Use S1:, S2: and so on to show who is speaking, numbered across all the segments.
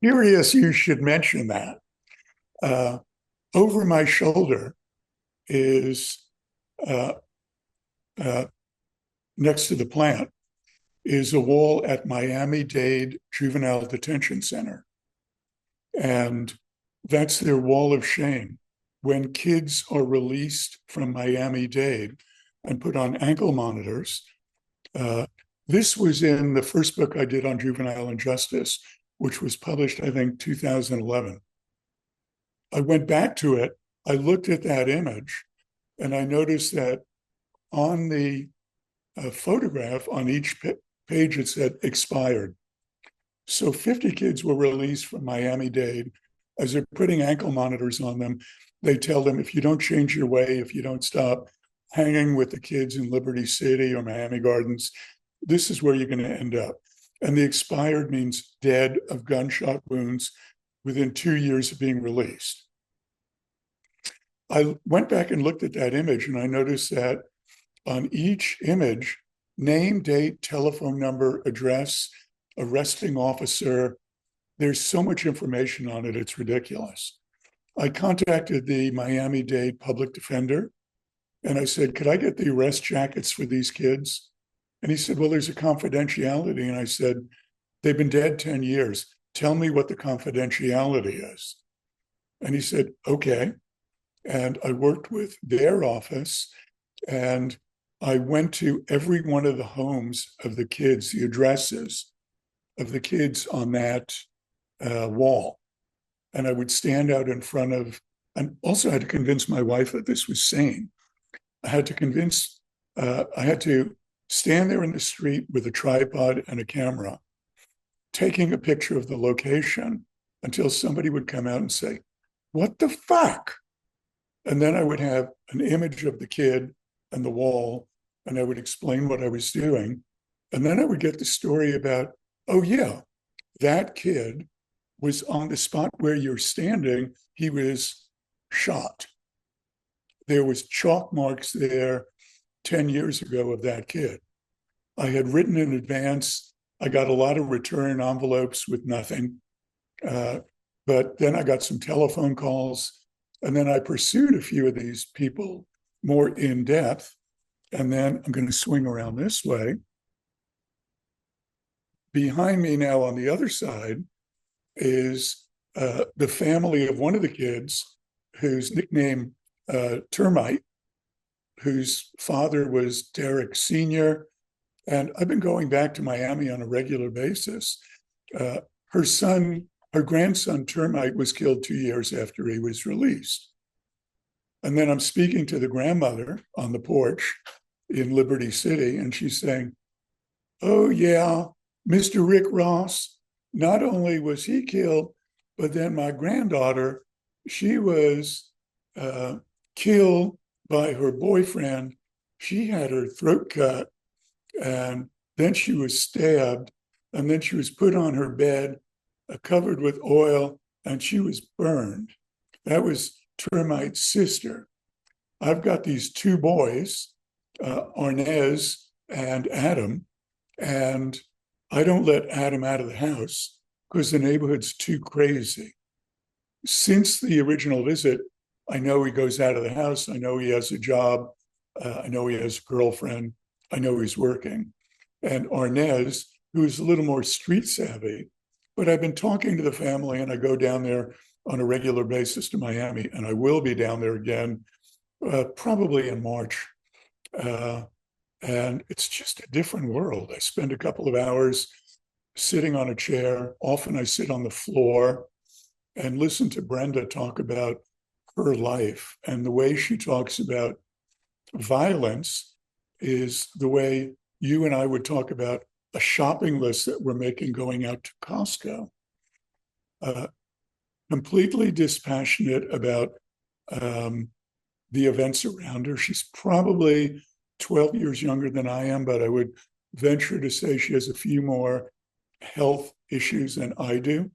S1: Curious you should mention that. Uh, Over my shoulder is uh, uh, next to the plant is a wall at Miami-Dade Juvenile Detention Center. And that's their wall of shame. When kids are released from Miami-Dade and put on ankle monitors, uh, this was in the first book I did on juvenile injustice, which was published, I think, 2011. I went back to it. I looked at that image and I noticed that on the photograph on each page, it said expired. So 50 kids were released from Miami-Dade. As they're putting ankle monitors on them, they tell them, if you don't change your way, if you don't stop hanging with the kids in Liberty City or Miami Gardens, this is where you're going to end up. And the expired means dead of gunshot wounds within 2 years of being released. I went back and looked at that image and I noticed that on each image, name, date, telephone number, address, arresting officer, there's so much information on it, it's ridiculous. I contacted the Miami-Dade public defender and I said, could I get the arrest jackets for these kids? And he said, well, there's a confidentiality. And I said, they've been dead 10 years. Tell me what the confidentiality is. And he said, okay. And I worked with their office and I went to every one of the homes of the kids, the addresses of the kids on that wall. And I would stand out in front of, and also had to convince my wife that this was sane. I had to stand there in the street with a tripod and a camera, taking a picture of the location until somebody would come out and say, what the fuck? And then I would have an image of the kid and the wall, and I would explain what I was doing. And then I would get the story about, oh yeah, that kid was on the spot where you're standing. He was shot. There was chalk marks there 10 years ago of that kid. I had written in advance. I got a lot of return envelopes with nothing. But then I got some telephone calls. And then I pursued a few of these people more in depth. And then I'm going to swing around this way. Behind me now on the other side is the family of one of the kids whose nickname Termite, whose father was Derek Sr. And I've been going back to Miami on a regular basis. Her grandson Termite was killed 2 years after he was released. And then I'm speaking to the grandmother on the porch in Liberty City, and she's saying, oh yeah, Mr. Rick Ross, not only was he killed, but then my granddaughter, she was killed by her boyfriend. She had her throat cut, and then she was stabbed, and then she was put on her bed, covered with oil, and she was burned. That was Termite's sister. I've got these two boys, Arnez and Adam, and I don't let Adam out of the house because the neighborhood's too crazy. Since the original visit, I know he goes out of the house. I know he has a job. I know he has a girlfriend. I know he's working. And Arnez, who's a little more street savvy, but I've been talking to the family and I go down there on a regular basis to Miami, and I will be down there again probably in March. And it's just a different world. I spend a couple of hours sitting on a chair. Often I sit on the floor and listen to Brenda talk about her life. And the way she talks about violence is the way you and I would talk about a shopping list that we're making going out to Costco. Completely dispassionate about the events around her. She's probably 12 years younger than I am, but I would venture to say she has a few more health issues than I do.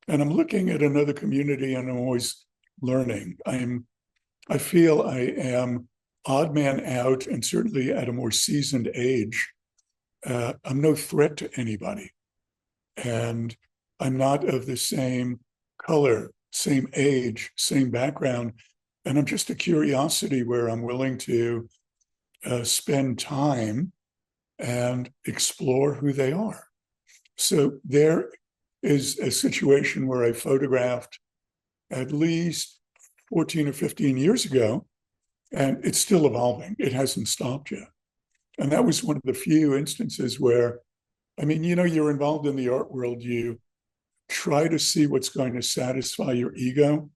S1: And I'm looking at another community and I'm always learning. I feel I am odd man out, and certainly at a more seasoned age, I'm no threat to anybody. And I'm not of the same color, same age, same background. And I'm just a curiosity where I'm willing to spend time and explore who they are. So there is a situation where I photographed at least 14 or 15 years ago, and it's still evolving. It hasn't stopped yet. And that was one of the few instances where, I mean, you're involved in the art world, you try to see what's going to satisfy your ego.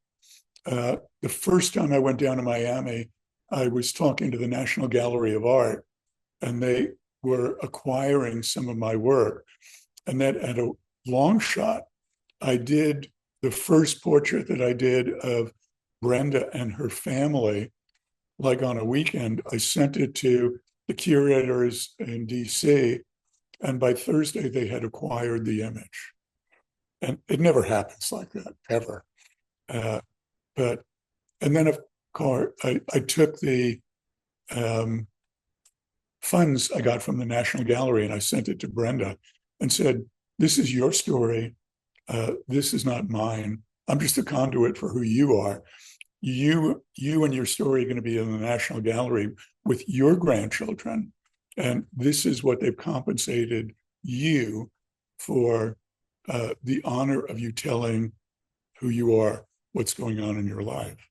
S1: The first time I went down to Miami, I was talking to the National Gallery of Art, and they were acquiring some of my work. And then at a long shot, I did the first portrait that I did of Brenda and her family, like on a weekend. I sent it to the curators in DC, and by Thursday, they had acquired the image. And it never happens like that, ever. But, and then of course, I took the funds I got from the National Gallery and I sent it to Brenda and said, this is your story. This is not mine. I'm just a conduit for who you are. You and your story are going to be in the National Gallery with your grandchildren. And this is what they've compensated you for, the honor of you telling who you are, what's going on in your life.